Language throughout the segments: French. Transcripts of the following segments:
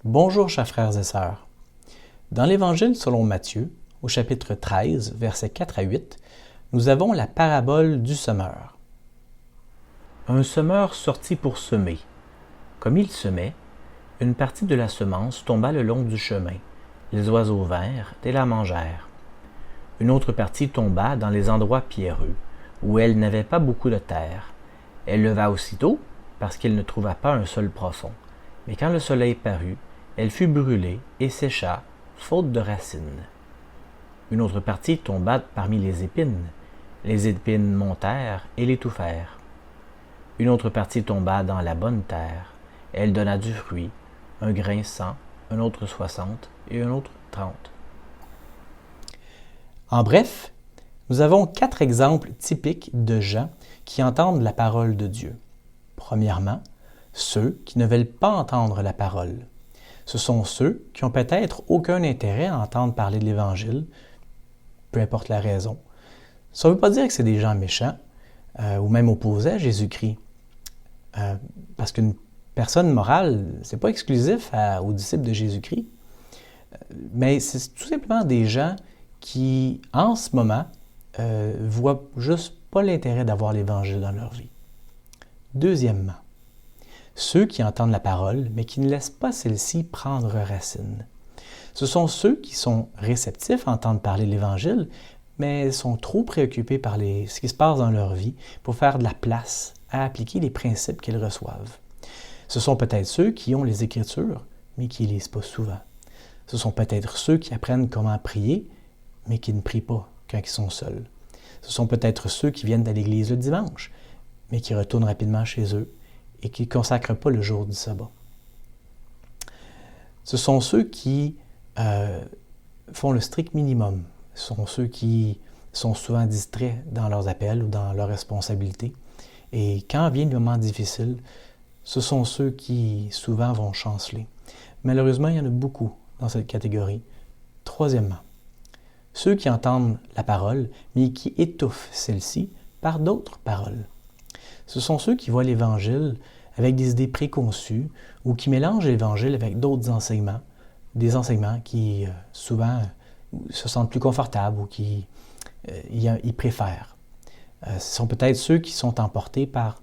Bonjour chers frères et sœurs. Dans l'Évangile selon Matthieu, au chapitre 13, versets 4 à 8, nous avons la parabole du semeur. Un semeur sortit pour semer. Comme il semait, une partie de la semence tomba le long du chemin. Les oiseaux vinrent et la mangèrent. Une autre partie tomba dans les endroits pierreux, où elle n'avait pas beaucoup de terre. Elle leva aussitôt, parce qu'elle ne trouva pas un sol profond. Mais quand le soleil parut, elle fut brûlée et sécha, faute de racines. Une autre partie tomba parmi les épines. Les épines montèrent et l'étouffèrent. Une autre partie tomba dans la bonne terre. Elle donna du fruit, un grain 100, un autre 60 et un autre 30. En bref, nous avons 4 exemples typiques de gens qui entendent la parole de Dieu. Premièrement, ceux qui ne veulent pas entendre la parole. Ce sont ceux qui ont peut-être aucun intérêt à entendre parler de l'Évangile, peu importe la raison. Ça ne veut pas dire que c'est des gens méchants ou même opposés à Jésus-Christ. Parce qu'une personne morale, ce n'est pas exclusif aux disciples de Jésus-Christ. Mais c'est tout simplement des gens qui, en ce moment, voient juste pas l'intérêt d'avoir l'Évangile dans leur vie. Deuxièmement, ceux qui entendent la parole, mais qui ne laissent pas celle-ci prendre racine. Ce sont ceux qui sont réceptifs à entendre parler de l'Évangile, mais sont trop préoccupés par ce qui se passe dans leur vie pour faire de la place à appliquer les principes qu'ils reçoivent. Ce sont peut-être ceux qui ont les Écritures, mais qui ne lisent pas souvent. Ce sont peut-être ceux qui apprennent comment prier, mais qui ne prient pas quand ils sont seuls. Ce sont peut-être ceux qui viennent à l'Église le dimanche, mais qui retournent rapidement chez eux et qui ne consacrent pas le jour du sabbat. Ce sont ceux qui font le strict minimum. Ce sont ceux qui sont souvent distraits dans leurs appels ou dans leurs responsabilités. Et quand vient le moment difficile, ce sont ceux qui souvent vont chanceler. Malheureusement, il y en a beaucoup dans cette catégorie. Troisièmement, ceux qui entendent la parole, mais qui étouffent celle-ci par d'autres paroles. Ce sont ceux qui voient l'Évangile avec des idées préconçues ou qui mélangent l'Évangile avec d'autres enseignements, des enseignements qui souvent se sentent plus confortables ou qui y préfèrent. Ce sont peut-être ceux qui sont emportés par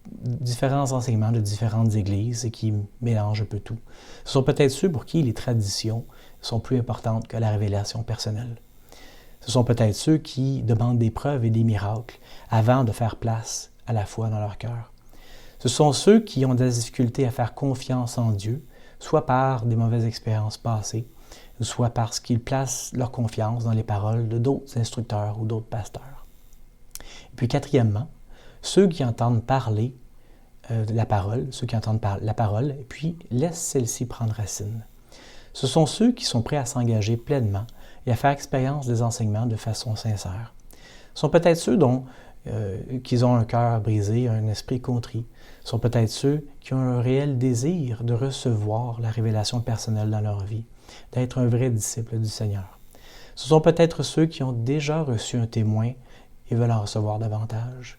différents enseignements de différentes églises et qui mélangent un peu tout. Ce sont peut-être ceux pour qui les traditions sont plus importantes que la révélation personnelle. Ce sont peut-être ceux qui demandent des preuves et des miracles avant de faire place à la foi dans leur cœur. Ce sont ceux qui ont des difficultés à faire confiance en Dieu, soit par des mauvaises expériences passées, soit parce qu'ils placent leur confiance dans les paroles de d'autres instructeurs ou d'autres pasteurs. Et puis quatrièmement, ceux qui entendent parler de la parole, ceux qui entendent la parole, et puis laissent celle-ci prendre racine. Ce sont ceux qui sont prêts à s'engager pleinement et à faire expérience des enseignements de façon sincère. Ce sont peut-être ceux qui ont un cœur brisé, un esprit contrit. Ce sont peut-être ceux qui ont un réel désir de recevoir la révélation personnelle dans leur vie, d'être un vrai disciple du Seigneur. Ce sont peut-être ceux qui ont déjà reçu un témoin et veulent en recevoir davantage.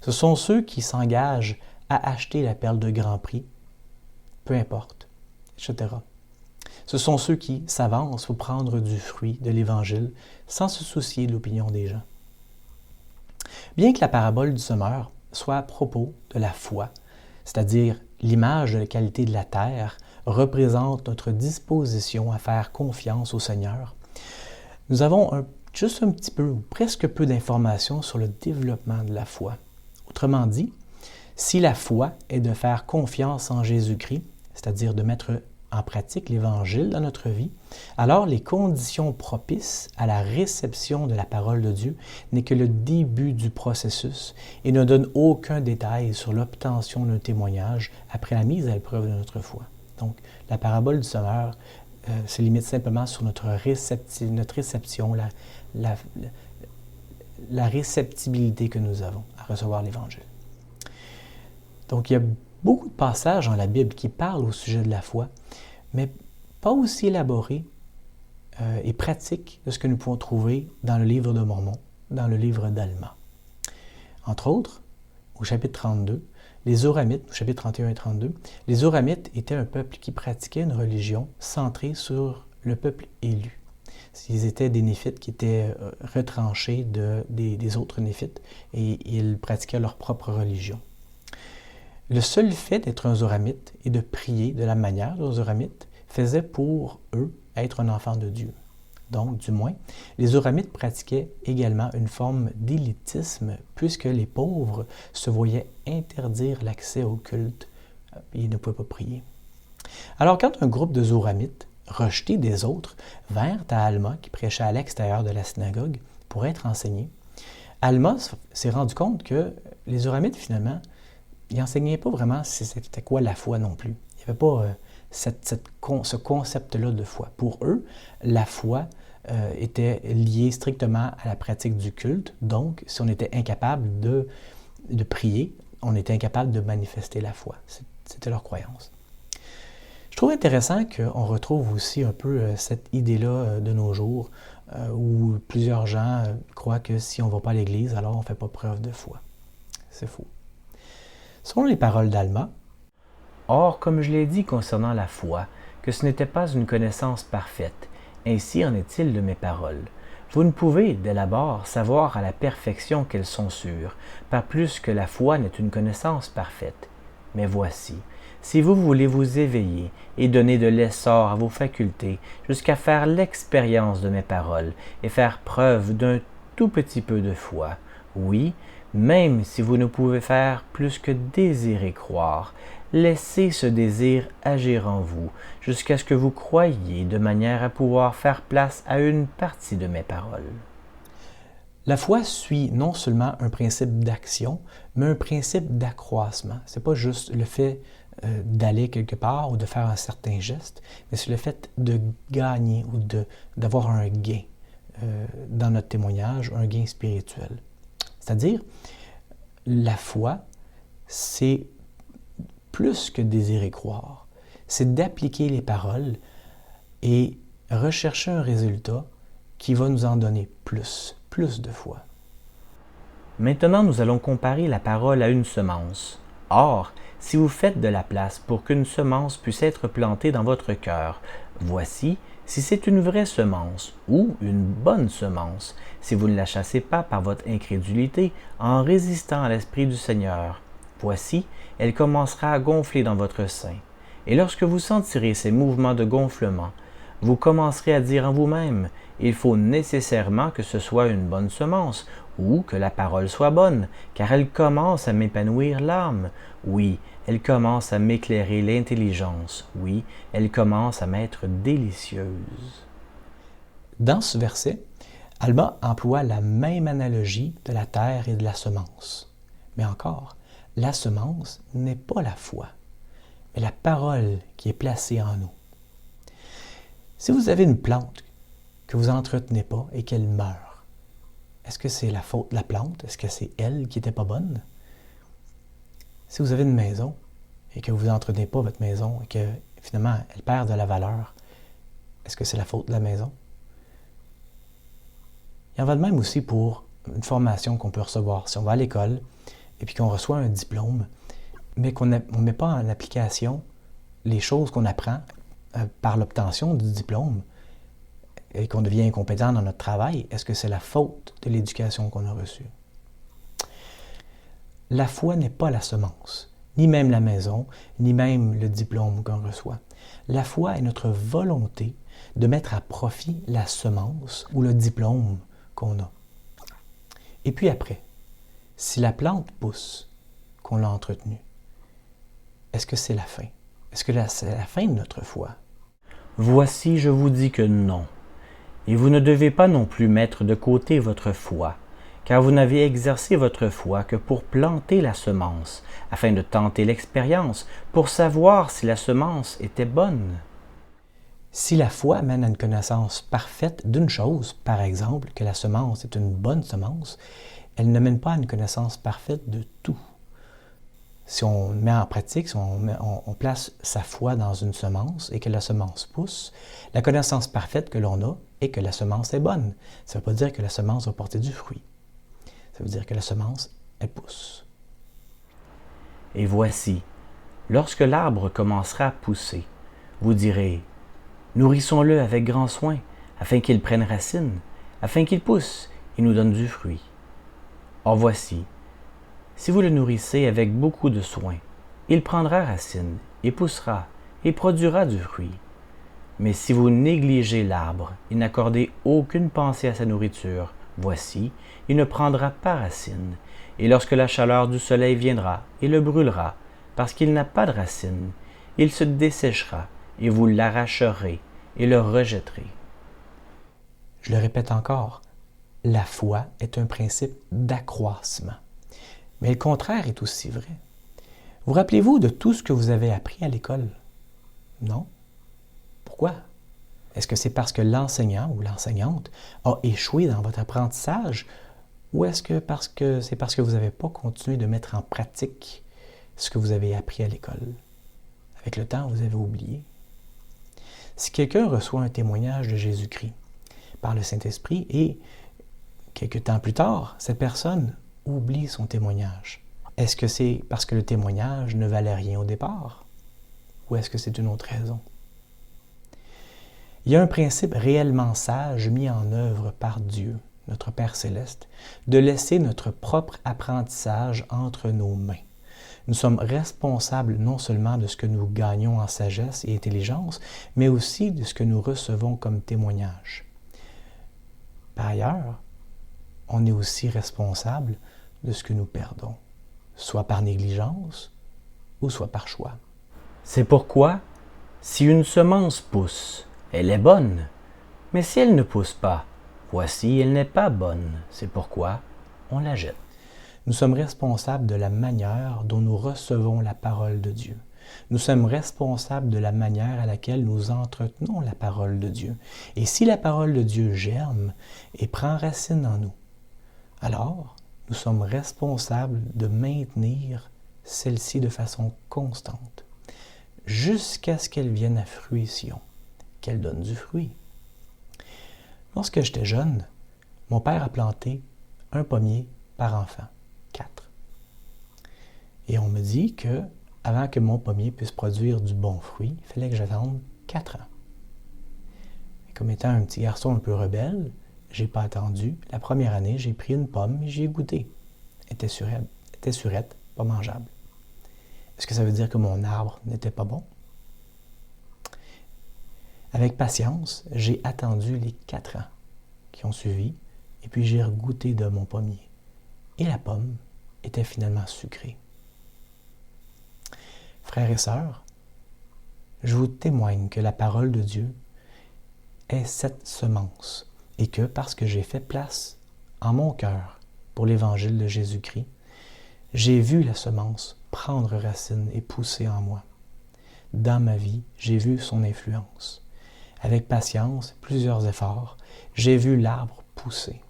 Ce sont ceux qui s'engagent à acheter la perle de grand prix, peu importe, etc. Ce sont ceux qui s'avancent pour prendre du fruit de l'Évangile sans se soucier de l'opinion des gens. Bien que la parabole du semeur soit à propos de la foi, c'est-à-dire l'image de la qualité de la terre représente notre disposition à faire confiance au Seigneur, nous avons juste un petit peu ou presque peu d'informations sur le développement de la foi. Autrement dit, si la foi est de faire confiance en Jésus-Christ, c'est-à-dire de mettre en pratique l'Évangile dans notre vie, alors les conditions propices à la réception de la parole de Dieu n'est que le début du processus et ne donne aucun détail sur l'obtention d'un témoignage après la mise à l'épreuve de notre foi. Donc, la parabole du semeur se limite simplement sur notre réception, la réceptibilité que nous avons à recevoir l'Évangile. Donc, il y a beaucoup de passages dans la Bible qui parlent au sujet de la foi, mais pas aussi élaborés et pratiques de ce que nous pouvons trouver dans le livre de Mormon, dans le livre d'Alma. Entre autres, au chapitre 32, les Oramites, au chapitre 31 et 32, les Oramites étaient un peuple qui pratiquait une religion centrée sur le peuple élu. Ils étaient des Néphites qui étaient retranchés des autres Néphites et ils pratiquaient leur propre religion. Le seul fait d'être un Zoramite et de prier de la manière d'un Zoramite faisait pour eux être un enfant de Dieu. Donc, du moins, les Zoramites pratiquaient également une forme d'élitisme puisque les pauvres se voyaient interdire l'accès au culte et ils ne pouvaient pas prier. Alors, quand un groupe de Zoramites, rejetés des autres, vinrent à Alma, qui prêchait à l'extérieur de la synagogue, pour être enseigné, Alma s'est rendu compte que les Zoramites, finalement, ils n'enseignaient pas vraiment c'était quoi la foi non plus. Il n'y avait pas ce concept-là de foi. Pour eux, la foi était liée strictement à la pratique du culte. Donc, si on était incapable de prier, on était incapable de manifester la foi. C'était leur croyance. Je trouve intéressant qu'on retrouve aussi un peu cette idée-là de nos jours, où plusieurs gens croient que si on ne va pas à l'Église, alors on ne fait pas preuve de foi. C'est faux. Selon les paroles d'Alma, « Or, comme je l'ai dit concernant la foi, que ce n'était pas une connaissance parfaite, ainsi en est-il de mes paroles. Vous ne pouvez, dès l'abord, savoir à la perfection qu'elles sont sûres, pas plus que la foi n'est une connaissance parfaite. Mais voici, si vous voulez vous éveiller et donner de l'essor à vos facultés jusqu'à faire l'expérience de mes paroles et faire preuve d'un tout petit peu de foi, oui, même si vous ne pouvez faire plus que désirer croire, laissez ce désir agir en vous jusqu'à ce que vous croyiez de manière à pouvoir faire place à une partie de mes paroles. » La foi suit non seulement un principe d'action, mais un principe d'accroissement. Ce n'est pas juste le fait d'aller quelque part ou de faire un certain geste, mais c'est le fait de gagner ou d'avoir un gain dans notre témoignage, un gain spirituel. C'est-à-dire, la foi, c'est plus que désirer croire. C'est d'appliquer les paroles et rechercher un résultat qui va nous en donner plus de foi. Maintenant, nous allons comparer la parole à une semence. Or, si vous faites de la place pour qu'une semence puisse être plantée dans votre cœur, voici, si c'est une vraie semence ou une bonne semence, si vous ne la chassez pas par votre incrédulité en résistant à l'Esprit du Seigneur, voici, elle commencera à gonfler dans votre sein. Et lorsque vous sentirez ces mouvements de gonflement, vous commencerez à dire en vous-même, il faut nécessairement que ce soit une bonne semence, ou que la parole soit bonne, car elle commence à m'épanouir l'âme. Oui, elle commence à m'éclairer l'intelligence. Oui, elle commence à m'être délicieuse. Dans ce verset, Alma emploie la même analogie de la terre et de la semence. Mais encore, la semence n'est pas la foi, mais la parole qui est placée en nous. Si vous avez une plante que vous n'entretenez pas et qu'elle meurt, est-ce que c'est la faute de la plante? Est-ce que c'est elle qui n'était pas bonne? Si vous avez une maison et que vous n'entretenez pas votre maison et que finalement elle perd de la valeur, est-ce que c'est la faute de la maison? Il en va de même aussi pour une formation qu'on peut recevoir. Si on va à l'école et puis qu'on reçoit un diplôme, mais qu'on ne met pas en application les choses qu'on apprend par l'obtention du diplôme, et qu'on devient incompétent dans notre travail, est-ce que c'est la faute de l'éducation qu'on a reçue? La foi n'est pas la semence, ni même la maison, ni même le diplôme qu'on reçoit. La foi est notre volonté de mettre à profit la semence ou le diplôme qu'on a. Et puis après, si la plante pousse, qu'on l'a entretenue, est-ce que c'est la fin? Est-ce que c'est la fin de notre foi? Voici, je vous dis que non. Et vous ne devez pas non plus mettre de côté votre foi, car vous n'avez exercé votre foi que pour planter la semence, afin de tenter l'expérience, pour savoir si la semence était bonne. Si la foi mène à une connaissance parfaite d'une chose, par exemple que la semence est une bonne semence, elle ne mène pas à une connaissance parfaite de tout. Si on met en pratique, si on place sa foi dans une semence et que la semence pousse, la connaissance parfaite que l'on a est que la semence est bonne. Ça ne veut pas dire que la semence va porter du fruit. Ça veut dire que la semence, elle pousse. Et voici, lorsque l'arbre commencera à pousser, vous direz, nourrissons-le avec grand soin, afin qu'il prenne racine, afin qu'il pousse et nous donne du fruit. Or voici, si vous le nourrissez avec beaucoup de soin, il prendra racine et poussera et produira du fruit. Mais si vous négligez l'arbre et n'accordez aucune pensée à sa nourriture, voici, il ne prendra pas racine, et lorsque la chaleur du soleil viendra, il le brûlera, parce qu'il n'a pas de racine, il se desséchera, et vous l'arracherez et le rejetterez. Je le répète encore, la foi est un principe d'accroissement. Mais le contraire est aussi vrai. Vous rappelez-vous de tout ce que vous avez appris à l'école? Non? Pourquoi? Est-ce que c'est parce que l'enseignant ou l'enseignante a échoué dans votre apprentissage ou est-ce que c'est parce que vous n'avez pas continué de mettre en pratique ce que vous avez appris à l'école? Avec le temps, vous avez oublié. Si quelqu'un reçoit un témoignage de Jésus-Christ par le Saint-Esprit et quelques temps plus tard, cette personne oublie son témoignage, est-ce que c'est parce que le témoignage ne valait rien au départ? Ou est-ce que c'est une autre raison? Il y a un principe réellement sage mis en œuvre par Dieu, notre Père céleste, de laisser notre propre apprentissage entre nos mains. Nous sommes responsables non seulement de ce que nous gagnons en sagesse et intelligence, mais aussi de ce que nous recevons comme témoignage. Par ailleurs, on est aussi responsable de ce que nous perdons, soit par négligence ou soit par choix. C'est pourquoi, si une semence pousse, elle est bonne, mais si elle ne pousse pas, voici, elle n'est pas bonne. C'est pourquoi on la jette. Nous sommes responsables de la manière dont nous recevons la parole de Dieu. Nous sommes responsables de la manière à laquelle nous entretenons la parole de Dieu. Et si la parole de Dieu germe et prend racine en nous, alors nous sommes responsables de maintenir celle-ci de façon constante, jusqu'à ce qu'elle vienne à fruition, qu'elle donne du fruit. Lorsque j'étais jeune, mon père a planté un pommier par enfant, 4. Et on me dit que avant que mon pommier puisse produire du bon fruit, il fallait que j'attende 4 ans. Et comme étant un petit garçon un peu rebelle, j'ai pas attendu. La première année, j'ai pris une pomme et j'y ai goûté. Elle était surette, pas mangeable. Est-ce que ça veut dire que mon arbre n'était pas bon? Avec patience, j'ai attendu les 4 ans qui ont suivi, et puis j'ai regoûté de mon pommier. Et la pomme était finalement sucrée. Frères et sœurs, je vous témoigne que la parole de Dieu est cette semence, et que parce que j'ai fait place en mon cœur pour l'évangile de Jésus-Christ, j'ai vu la semence prendre racine et pousser en moi. Dans ma vie, j'ai vu son influence. Avec patience, plusieurs efforts, j'ai vu l'arbre pousser.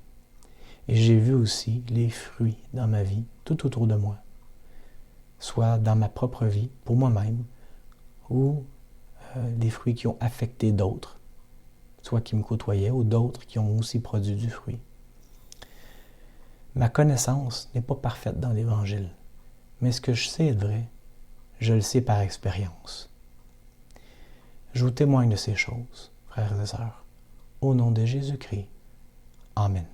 Et j'ai vu aussi les fruits dans ma vie, tout autour de moi, soit dans ma propre vie, pour moi-même, ou des fruits qui ont affecté d'autres, soit qui me côtoyaient, ou d'autres qui ont aussi produit du fruit. Ma connaissance n'est pas parfaite dans l'Évangile, mais ce que je sais être vrai, je le sais par expérience. Je vous témoigne de ces choses, frères et sœurs, au nom de Jésus-Christ. Amen.